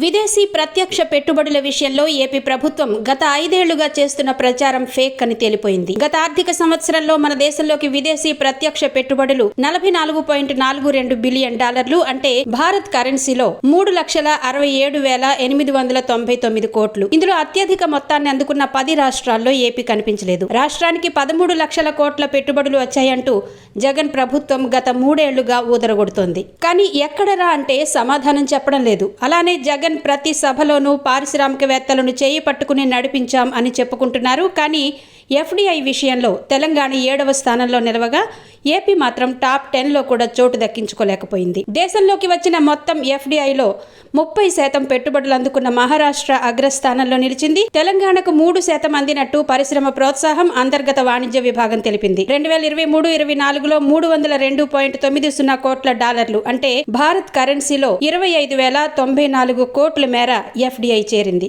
విదేశీ ప్రత్యక్ష పెట్టుబడుల విషయంలో ఏపీ ప్రభుత్వం గత 5 ఏళ్లుగా చేస్తున్న ప్రచారం ఫేక్ అని తేలిపోయింది. గత ఆర్థిక సంవత్సరంలో మన దేశంలోకి విదేశీ ప్రత్యక్ష పెట్టుబడులు $44.42 బిలియన్ అంటే భారత్ కరెన్సీలో 3,67,899 కోట్లు. ఇందులో అత్యధిక మొత్తాన్ని అందుకున్న 10 రాష్ట్రాల్లో ఏపీ కనిపించలేదు. రాష్ట్రానికి 13 లక్షల కోట్ల పెట్టుబడులు వచ్చాయంటూ జగన్ ప్రభుత్వం గత 3 ఏళ్లుగా ఊదరగొడుతోంది. కానీ ఎక్కడరా అంటే సమాధానం చెప్పడం లేదు. అలానే జగన్ ప్రతి సభలోనూ పారిశ్రామికవేత్తలను చేయి పట్టుకుని నడిపించాం అని చెప్పుకుంటున్నారు. కానీ ఎఫ్డిఐ విషయంలో తెలంగాణ 7వ స్థానంలో నిలవగా ఏపీ మాత్రం టాప్ 10లో కూడా చోటు దక్కించుకోలేకపోయింది. దేశంలోకి వచ్చిన మొత్తం ఎఫ్డిఐలో 30% పెట్టుబడులు అందుకున్న మహారాష్ట్ర అగ్రస్థానంలో నిలిచింది. తెలంగాణకు 3% అందినట్టు పరిశ్రమ ప్రోత్సాహం అంతర్గత వాణిజ్య విభాగం తెలిపింది. 2023-24లో $302.90 కోట్ల అంటే భారత్ కరెన్సీలో 25,094 కోట్ల మేర ఎఫ్డిఐ చేరింది.